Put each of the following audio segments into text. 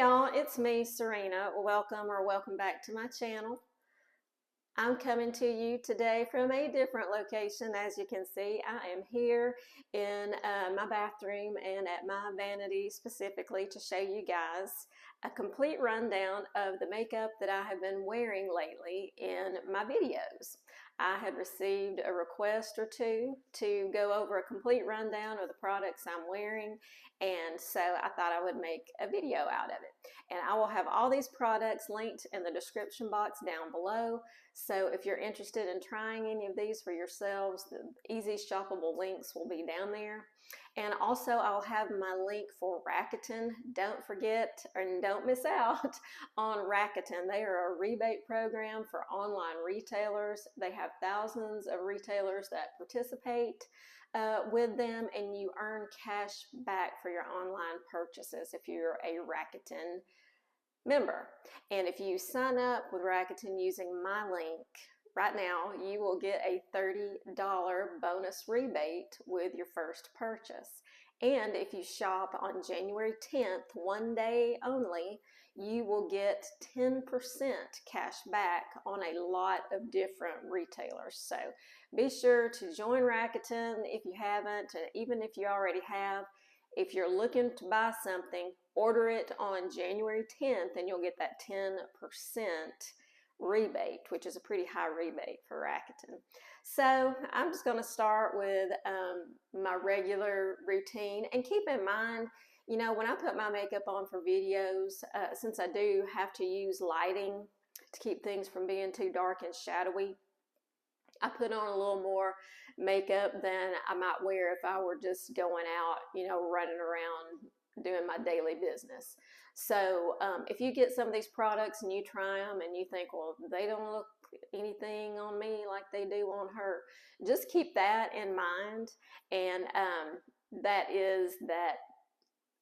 y'all, it's me, Serena. Welcome back to my channel. I'm coming to you today from a different location. As you can see, I am here in my bathroom and at my vanity specifically to show you guys a complete rundown of the makeup that I have been wearing lately in my videos. I had received a request or two to go over a complete rundown of the products I'm wearing, and so I thought I would make a video out of it. And I will have all these products linked in the description box down below. So if you're interested in trying any of these for yourselves, the easy shoppable links will be down there. And also I'll have my link for Rakuten. Don't forget and don't miss out on Rakuten. They are a rebate program for online retailers. They have thousands of retailers that participate with them, and you earn cash back for your online purchases if you're a Rakuten member. And if you sign up with Rakuten using my link right now, you will get a $30 bonus rebate with your first purchase. And if you shop on January 10th, one day only, you will get 10% cash back on a lot of different retailers. So be sure to join Rakuten if you haven't, and even if you already have. If you're looking to buy something, order it on January 10th and you'll get that 10% rebate, which is a pretty high rebate for Rakuten. So I'm just going to start with my regular routine. And keep in mind, you know, when I put my makeup on for videos, since I do have to use lighting to keep things from being too dark and shadowy, I put on a little more makeup than I might wear if I were just going out, you know, running around doing my daily business. So if you get some of these products and you try them and you think, well, they don't look anything on me like they do on her, just keep that in mind. And that is that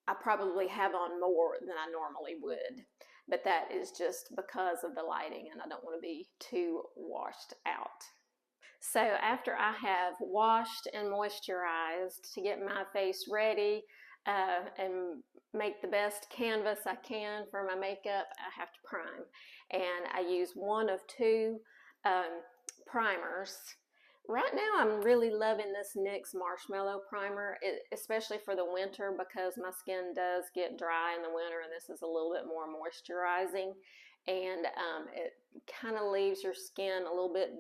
I probably have on more than I normally would, but that is just because of the lighting and I don't want to be too washed out. So after I have washed and moisturized to get my face ready and make the best canvas I can for my makeup, I have to prime. And I use one of two primers. Right now I'm really loving this NYX Marshmallow Primer, especially for the winter, because my skin does get dry in the winter and this is a little bit more moisturizing. And it kind of leaves your skin a little bit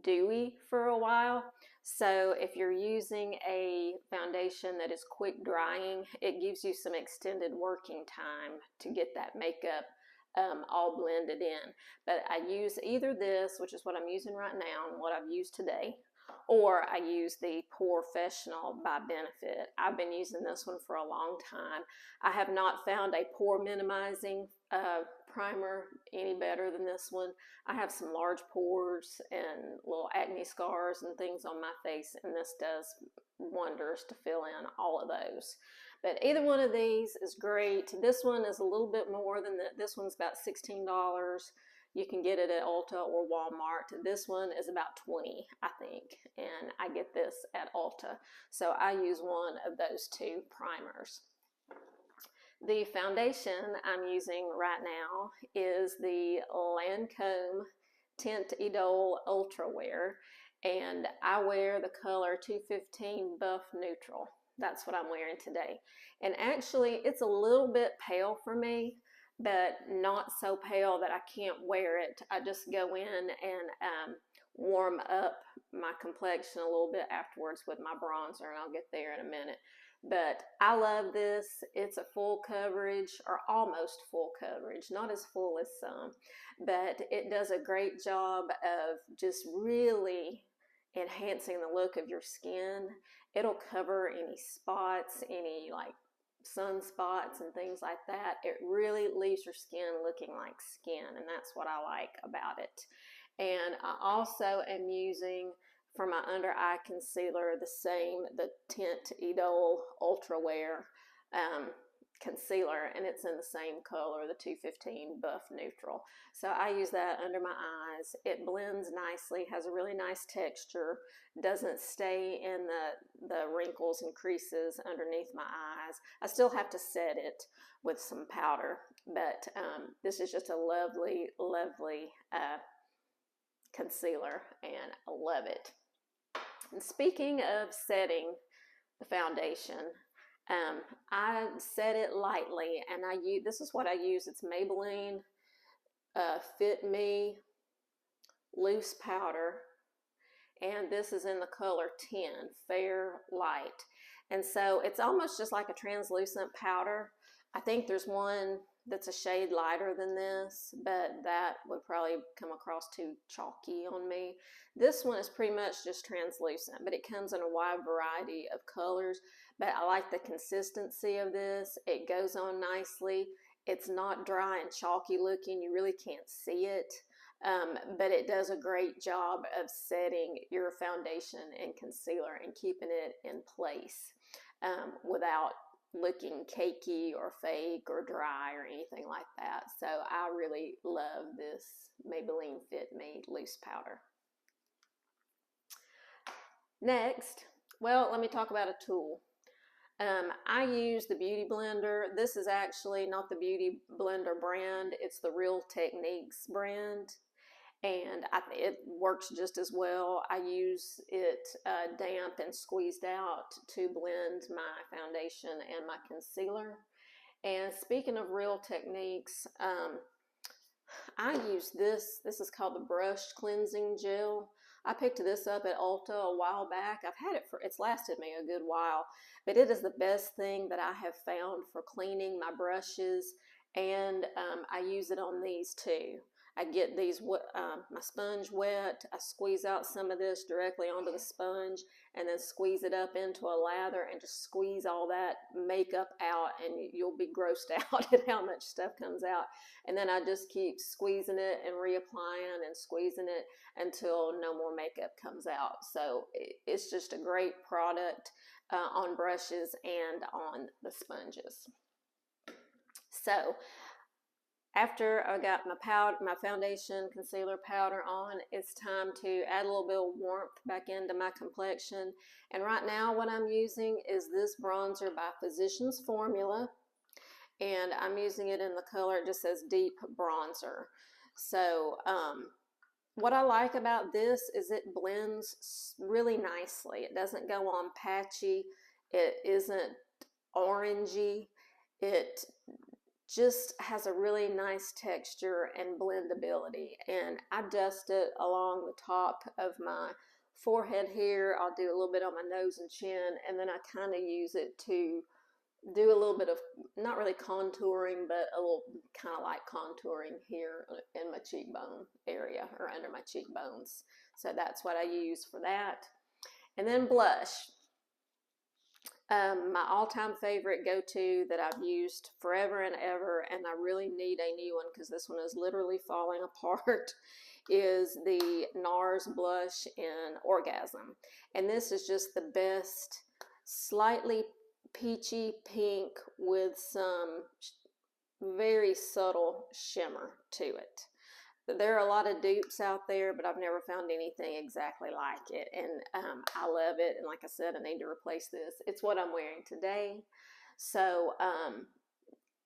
dewy for a while. So if you're using a foundation that is quick drying, it gives you some extended working time to get that makeup all blended in. But I use either this, which is what I'm using right now and what I've used today, or I use the Pore-fessional by Benefit. I've been using this one for a long time. I have not found a pore minimizing primer any better than this one. I have some large pores and little acne scars and things on my face, and this does wonders to fill in all of those. But either one of these is great. This one is a little bit more than this one's about $16. You can get it at Ulta or Walmart. This one is about $20, I think, and I get this at Ulta. So I use one of those two primers. The foundation I'm using right now is the Lancome Teint Idole Ultra Wear, and I wear the color 215 Buff Neutral. That's what I'm wearing today. And actually, it's a little bit pale for me, but not so pale that I can't wear it. I just go in and warm up my complexion a little bit afterwards with my bronzer, and I'll get there in a minute. But I love this. It's a full coverage, or almost full coverage, not as full as some, but it does a great job of just really enhancing the look of your skin. It'll cover any spots, any like sunspots and things like that. It really leaves your skin looking like skin, and that's what I like about it. And I also am using for my under eye concealer the Teint Idole Ultra Wear concealer, and it's in the same color, the 215 Buff Neutral. So I use that under my eyes. It blends nicely, has a really nice texture, doesn't stay in the wrinkles and creases underneath my eyes. I still have to set it with some powder, but this is just a lovely, lovely concealer, and I love it. And speaking of setting the foundation, I set it lightly, and this is what I use. It's Maybelline Fit Me loose powder, and this is in the color 10, Fair Light. And so it's almost just like a translucent powder. I think there's one that's a shade lighter than this, but that would probably come across too chalky on me. This one is pretty much just translucent, but it comes in a wide variety of colors. But I like the consistency of this. It goes on nicely. It's not dry and chalky looking. You really can't see it, but it does a great job of setting your foundation and concealer and keeping it in place without looking cakey or fake or dry or anything like that. So I really love this Maybelline Fit Me loose powder. Next, well, let me talk about a tool. I use the Beauty Blender. This is actually not the Beauty Blender brand, it's the Real Techniques brand, and it works just as well. I use it damp and squeezed out to blend my foundation and my concealer. And speaking of Real Techniques, I use this. This is called the Brush Cleansing Gel. I picked this up at Ulta a while back. I've had it it's lasted me a good while, but it is the best thing that I have found for cleaning my brushes, and I use it on these too. I get these my sponge wet, I squeeze out some of this directly onto the sponge, and then squeeze it up into a lather and just squeeze all that makeup out, and you'll be grossed out at how much stuff comes out. And then I just keep squeezing it and reapplying and squeezing it until no more makeup comes out. So it's just a great product on brushes and on the sponges. So after I got my foundation concealer powder on, it's time to add a little bit of warmth back into my complexion. And right now what I'm using is this bronzer by Physicians Formula, and I'm using it in the color, it just says Deep Bronzer. So what I like about this is it blends really nicely. It doesn't go on patchy, it isn't orangey, it just has a really nice texture and blendability. And I dust it along the top of my forehead here. I'll do a little bit on my nose and chin, and then I kind of use it to do a little bit of, not really contouring, but a little kind of like contouring here in my cheekbone area or under my cheekbones. So that's what I use for that. And then blush. My all-time favorite go-to that I've used forever and ever, and I really need a new one because this one is literally falling apart, is the NARS blush in Orgasm. And this is just the best, slightly peachy pink with some very subtle shimmer to it. There are a lot of dupes out there, but I've never found anything exactly like it, and I love it. And like I said, I need to replace this. It's what I'm wearing today. So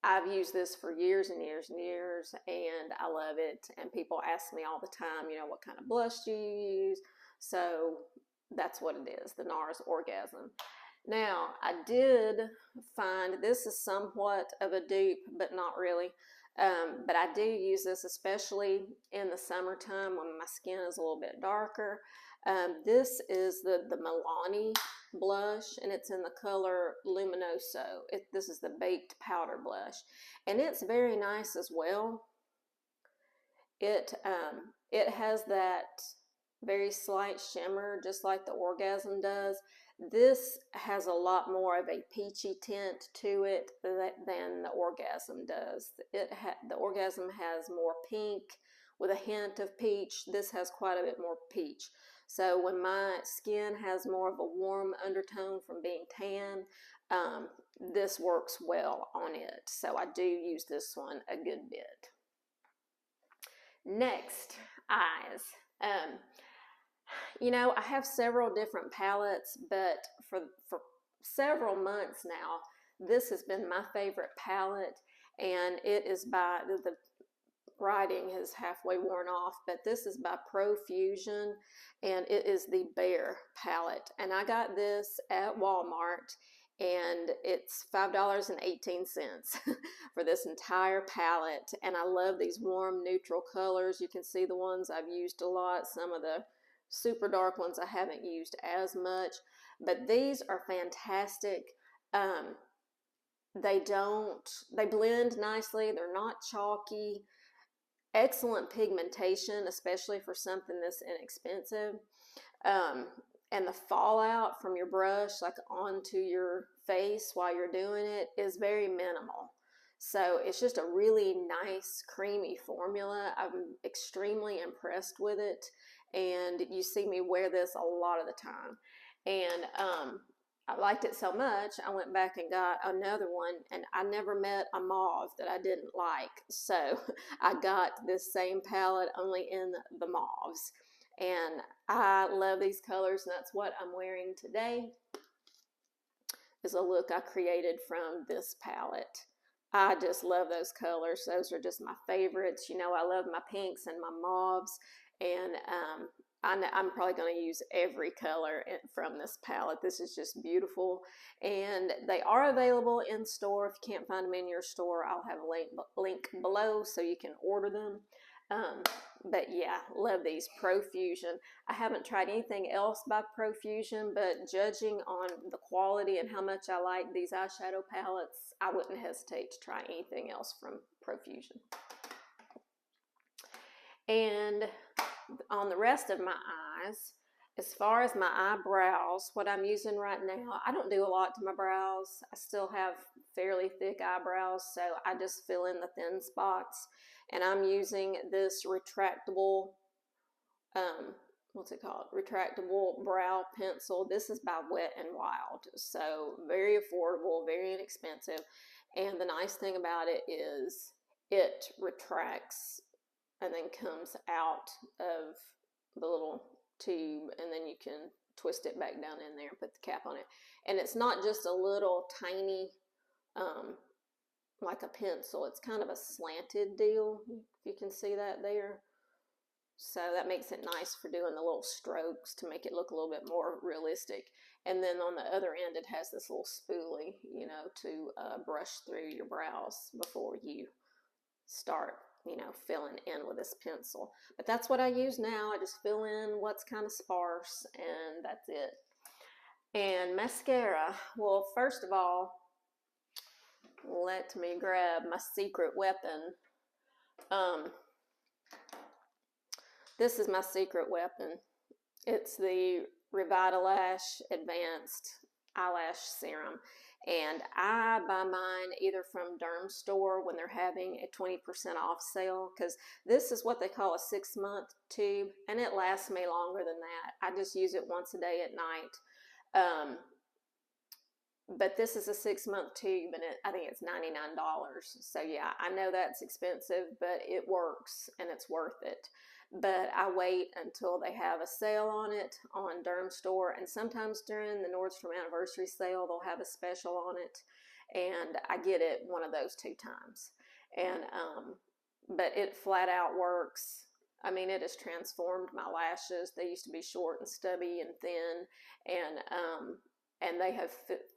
I've used this for years and years and years, and I love it. And people ask me all the time, you know, what kind of blush do you use? So that's what it is, the NARS Orgasm. Now, I did find this is somewhat of a dupe, but not really. But I do use this especially in the summertime when my skin is a little bit darker. This is the Milani blush, and it's in the color Luminoso. This is the baked powder blush, and it's very nice as well. It has that very slight shimmer, just like the Orgasm does. This has a lot more of a peachy tint to it than the Orgasm does. The Orgasm has more pink with a hint of peach. This has quite a bit more peach. So when my skin has more of a warm undertone from being tan, this works well on it. So I do use this one a good bit. Next, eyes. You know, I have several different palettes, but for several months now, this has been my favorite palette, and it is by, the writing has halfway worn off, but this is by Profusion, and it is the Bare palette. And I got this at Walmart, and it's $5.18 for this entire palette. And I love these warm neutral colors. You can see the ones I've used a lot. Some of the super dark ones I haven't used as much, but these are fantastic. They blend nicely. They're not chalky. Excellent pigmentation, especially for something this inexpensive. And the fallout from your brush, like onto your face while you're doing it, is very minimal. So it's just a really nice, creamy formula. I'm extremely impressed with it. And you see me wear this a lot of the time. And I liked it so much, I went back and got another one, and I never met a mauve that I didn't like. So I got this same palette, only in the mauves. And I love these colors, and that's what I'm wearing today, is a look I created from this palette. I just love those colors. Those are just my favorites. You know, I love my pinks and my mauves, and I'm probably going to use every color from this palette. This is just beautiful, and they are available in store. If you can't find them in your store, I'll have a link below so you can order them. But yeah, love these. Profusion. I haven't tried anything else by Profusion, but judging on the quality and how much I like these eyeshadow palettes, I wouldn't hesitate to try anything else from Profusion. And on the rest of my eyes, as far as my eyebrows, what I'm using right now, I don't do a lot to my brows. I still have fairly thick eyebrows, so I just fill in the thin spots. And I'm using this retractable, what's it called? Retractable brow pencil. This is by Wet n Wild, so very affordable, very inexpensive. And the nice thing about it is it retracts and then comes out of the little tube, and then you can twist it back down in there and put the cap on it. And it's not just a little tiny, like a pencil. It's kind of a slanted deal, if you can see that there. So that makes it nice for doing the little strokes to make it look a little bit more realistic. And then on the other end, it has this little spoolie, you know, to brush through your brows before you start, you know, filling in with this pencil. But that's what I use now. I just fill in what's kind of sparse, and that's it. And mascara. Well, first of all, let me grab my secret weapon. This is my secret weapon. It's the Lash Advanced Eyelash Serum. And I buy mine either from Derm Store when they're having a 20% off sale, because this is what they call a 6-month tube, and it lasts me longer than that. I just use it once a day at night. But this is a 6-month tube, and I think it's $99. So yeah, I know that's expensive, but it works and it's worth it. But I wait until they have a sale on it on Derm Store, and sometimes during the Nordstrom anniversary sale, they'll have a special on it, and I get it one of those 2 times. And but it flat out works. I mean, it has transformed my lashes. They used to be short and stubby and thin, and they have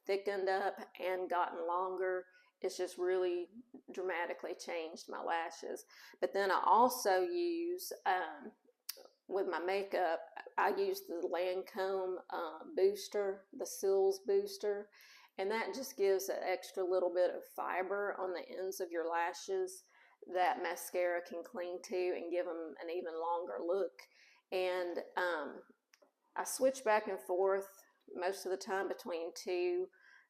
thickened up and gotten longer. It's just really dramatically changed my lashes. But then I also use, with my makeup, I use the Lancome booster, the Cils booster, and that just gives an extra little bit of fiber on the ends of your lashes that mascara can cling to and give them an even longer look. And I switch back and forth most of the time between 2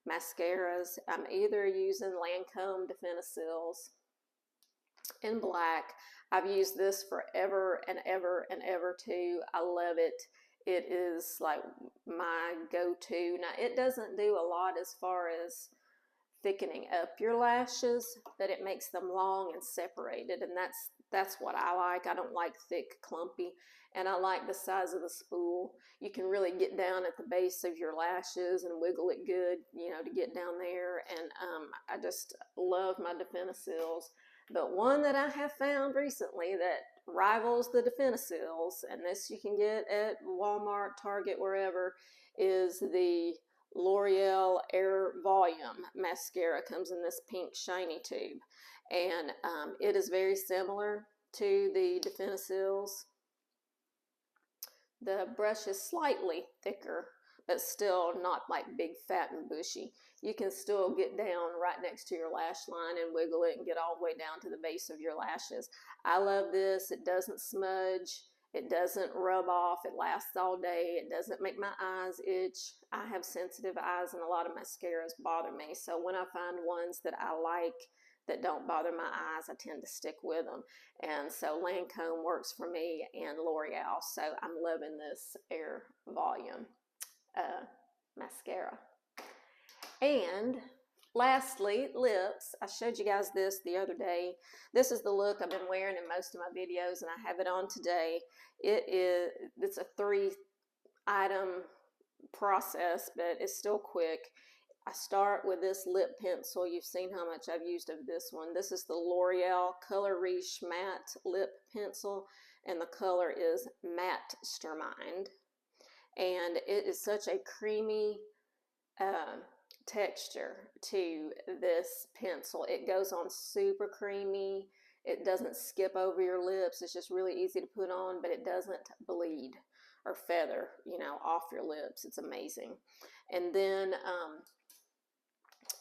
mascaras. I'm either using Lancome Definicils in black. I've used this forever and ever and ever too. I love it. it is like my go-to. Now, it doesn't do a lot as far as thickening up your lashes, but it makes them long and separated, and that's what I like. I don't like thick, clumpy, and I like the size of the spool. You can really get down at the base of your lashes and wiggle it good, you know, to get down there, and I just love my Definicils. But one that I have found recently that rivals the Definicils, and this you can get at Walmart, Target, wherever, is the L'Oreal Air Volume mascara. Comes in this pink shiny tube, and it is very similar to the Definicils. The brush is slightly thicker, but still not like big, fat, and bushy. You can still get down right next to your lash line and wiggle it and get all the way down to the base of your lashes. I love this. It doesn't smudge. It doesn't rub off. It lasts all day. It doesn't make my eyes itch. I have sensitive eyes and a lot of mascaras bother me. So when I find ones that I like that don't bother my eyes, I tend to stick with them. And so Lancome works for me, and L'Oreal. So I'm loving this Air Volume mascara. And lastly, lips. I showed you guys this the other day. This is the look I've been wearing in most of my videos, and I have it on today. It's a 3-item process, but it's still quick. I start with this lip pencil. You've seen how much I've used of this one. This is the L'Oreal Color Riche Matte Lip Pencil, and the color is Matte-stermind. And it is such a creamy texture to this pencil. It goes on super creamy. It doesn't skip over your lips. It's just really easy to put on, but it doesn't bleed or feather, you know, off your lips. It's amazing. And then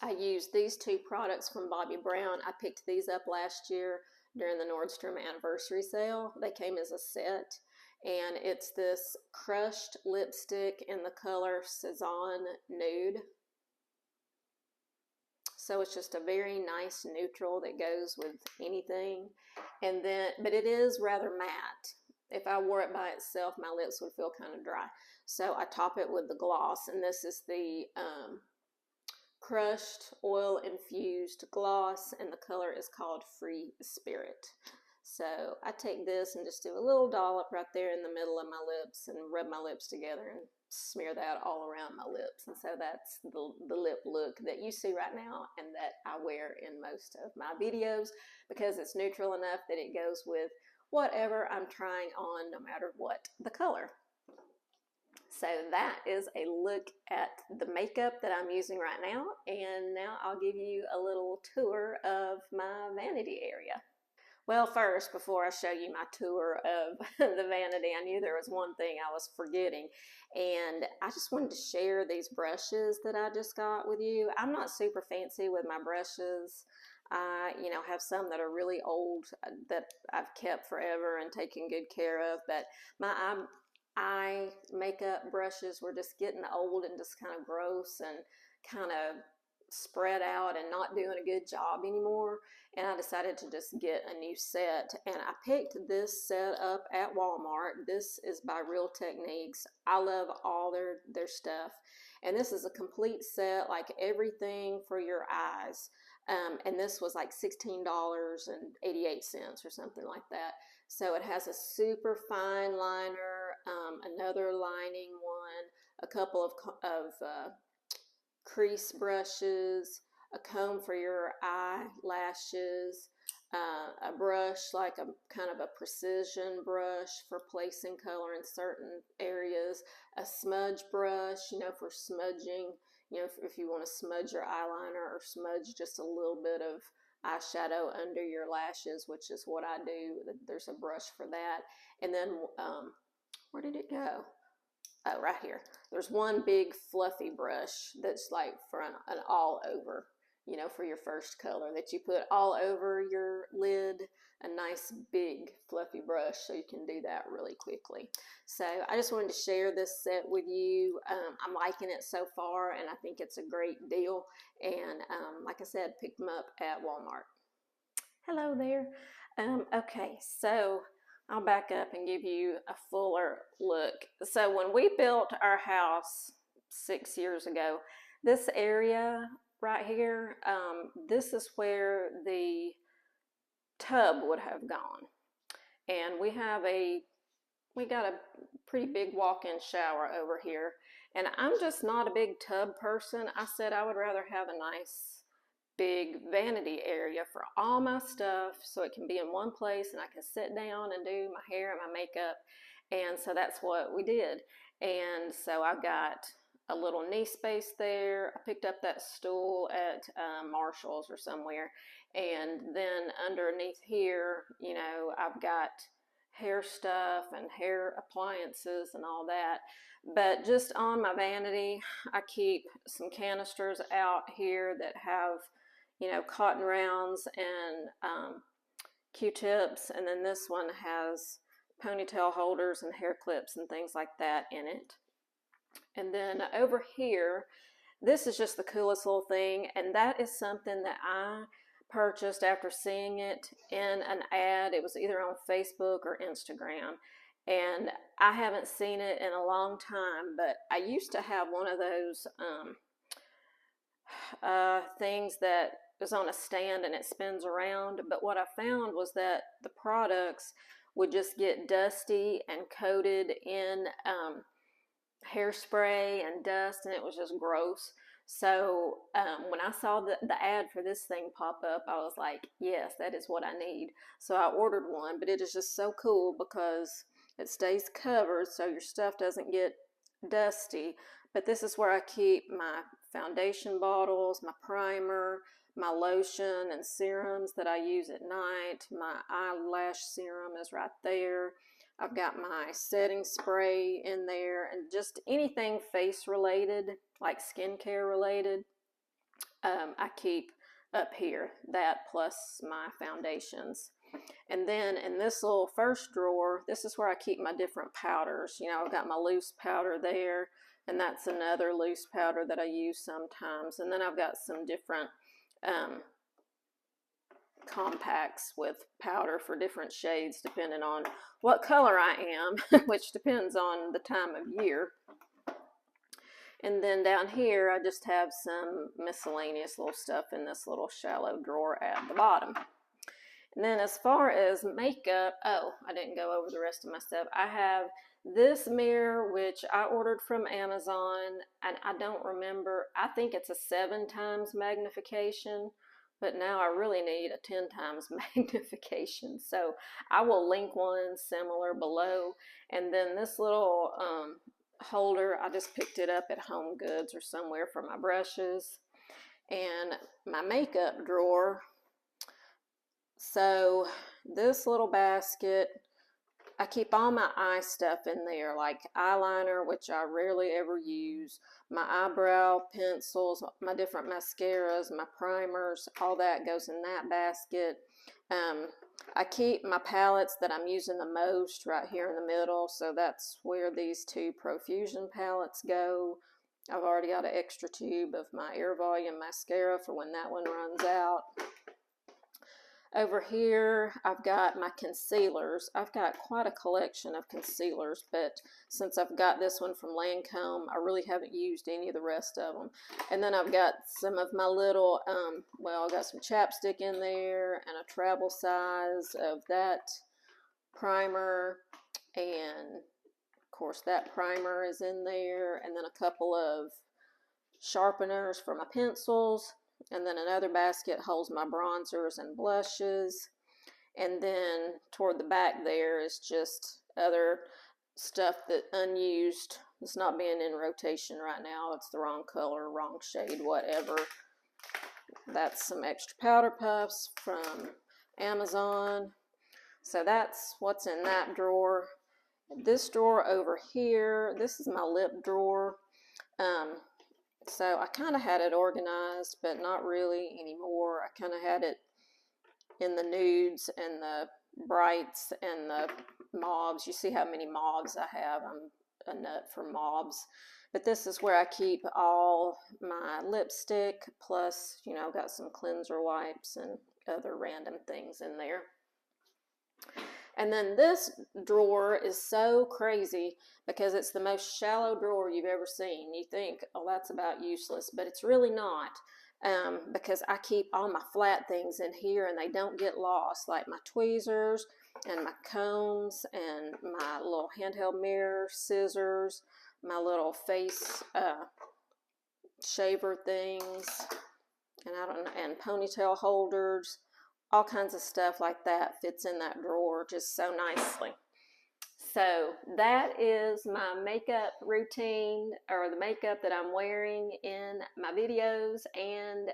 I used these 2 products from Bobbi Brown. I picked these up last year during the Nordstrom anniversary sale. They came as a set, and it's this crushed lipstick in the color Sazan Nude. So it's just a very nice neutral that goes with anything. And then, but it is rather matte. If I wore it by itself, my lips would feel kind of dry. So I top it with the gloss, and this is the crushed oil infused gloss, and the color is called Free Spirit. So I take this and just do a little dollop right there in the middle of my lips and rub my lips together and smear that all around my lips. And so that's the lip look that you see right now, and that I wear in most of my videos, because it's neutral enough that it goes with whatever I'm trying on, no matter what the color. So that is a look at the makeup that I'm using right now, and now I'll give you a little tour of my vanity area. Well, first, before I show you my tour of the vanity, I knew there was one thing I was forgetting, and I just wanted to share these brushes that I just got with you. I'm not super fancy with my brushes. I, you know, have some that are really old that I've kept forever and taken good care of, but my eye makeup brushes were just getting old and just kind of gross and kind of spread out and not doing a good job anymore, and I decided to just get a new set, and I picked this set up at Walmart. This is by Real Techniques. I love all their stuff, and this is a complete set, like everything for your eyes, and this was like $16.88 or something like that. So it has a super fine liner, another lining one, a couple of crease brushes, a comb for your eyelashes, a brush, like a kind of a precision brush for placing color in certain areas, a smudge brush, you know, for smudging, you know, if you want to smudge your eyeliner or smudge just a little bit of eyeshadow under your lashes, which is what I do. There's a brush for that. And then, where did it go? Oh, right here. There's one big fluffy brush that's like for an all over, you know, for your first color that you put all over your lid, a nice big fluffy brush, so you can do that really quickly. So I just wanted to share this set with you. I'm liking it so far, and I think it's a great deal. And like I said, picked them up at Walmart. Hello there. Okay, so I'll back up and give you a fuller look. So when we built our house 6 years ago, this area right here, this is where the tub would have gone. And we got a pretty big walk-in shower over here. And I'm just not a big tub person. I said I would rather have a nice big vanity area for all my stuff so it can be in one place and I can sit down and do my hair and my makeup. And so that's what we did. And so I've got a little knee space there. I picked up that stool at Marshall's or somewhere. And then underneath here, you know, I've got hair stuff and hair appliances and all that. But just on my vanity, I keep some canisters out here that have, you know, cotton rounds and Q-tips, and then this one has ponytail holders and hair clips and things like that in it. And then over here, this is just the coolest little thing, and that is something that I purchased after seeing it in an ad. It was either on Facebook or Instagram, and I haven't seen it in a long time, but I used to have one of those things that is on a stand and it spins around. But what I found was that the products would just get dusty and coated in hairspray and dust, and it was just gross. So when I saw the ad for this thing pop up, I was like, yes, that is what I need. So I ordered one, but it is just so cool because it stays covered so your stuff doesn't get dusty. But this is where I keep my foundation bottles, my primer, my lotion and serums that I use at night. My eyelash serum is right there. I've got my setting spray in there, and just anything face related, like skincare related, I keep up here. That plus my foundations. And then in this little first drawer, this is where I keep my different powders. You know, I've got my loose powder there, and that's another loose powder that I use sometimes. And then I've got some different compacts with powder for different shades depending on what color I am, which depends on the time of year. And then down here, I just have some miscellaneous little stuff in this little shallow drawer at the bottom. And then as far as makeup, oh, I didn't go over the rest of my stuff. I have this mirror, which I ordered from Amazon, and I don't remember, I think it's a 7 times magnification, but now I really need a 10 times magnification. So I will link one similar below. And then this little holder, I just picked it up at Home Goods or somewhere for my brushes. And my makeup drawer. So this little basket, I keep all my eye stuff in there, like eyeliner, which I rarely ever use, my eyebrow pencils, my different mascaras, my primers, all that goes in that basket. I keep my palettes that I'm using the most right here in the middle, so that's where these 2 Profusion palettes go. I've already got an extra tube of my Air Volume mascara for when that one runs out. Over here, I've got my concealers. I've got quite a collection of concealers, but since I've got this one from Lancome, I really haven't used any of the rest of them. And then I've got some of my little, well, I've got some chapstick in there and a travel size of that primer. And, of course, that primer is in there. And then a couple of sharpeners for my pencils. And then another basket holds my bronzers and blushes. And then toward the back there is just other stuff that unused. It's not being in rotation right now. It's the wrong color, wrong shade, whatever. That's some extra powder puffs from Amazon. So that's what's in that drawer. This drawer over here, this is my lip drawer. So I kind of had it organized, but not really anymore. I kind of had it in the nudes and the brights and the mauves. You see how many mauves I have. I'm a nut for mauves. But this is where I keep all my lipstick, plus, you know, got some cleanser wipes and other random things in there. And then this drawer is so crazy because it's the most shallow drawer you've ever seen. You think, oh, that's about useless, but it's really not. Because I keep all my flat things in here and they don't get lost, like my tweezers and my combs and my little handheld mirror, scissors, my little face shaver things, and ponytail holders. All kinds of stuff like that fits in that drawer just so nicely. So that is my makeup routine, or the makeup that I'm wearing in my videos and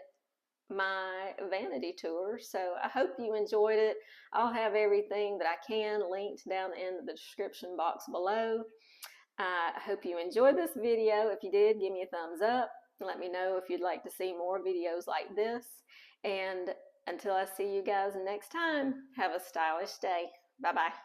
my vanity tour. So I hope you enjoyed it. I'll have everything that I can linked down in the description box below. I hope you enjoyed this video. If you did, give me a thumbs up. Let me know if you'd like to see more videos like this. And until I see you guys next time, have a stylish day. Bye-bye.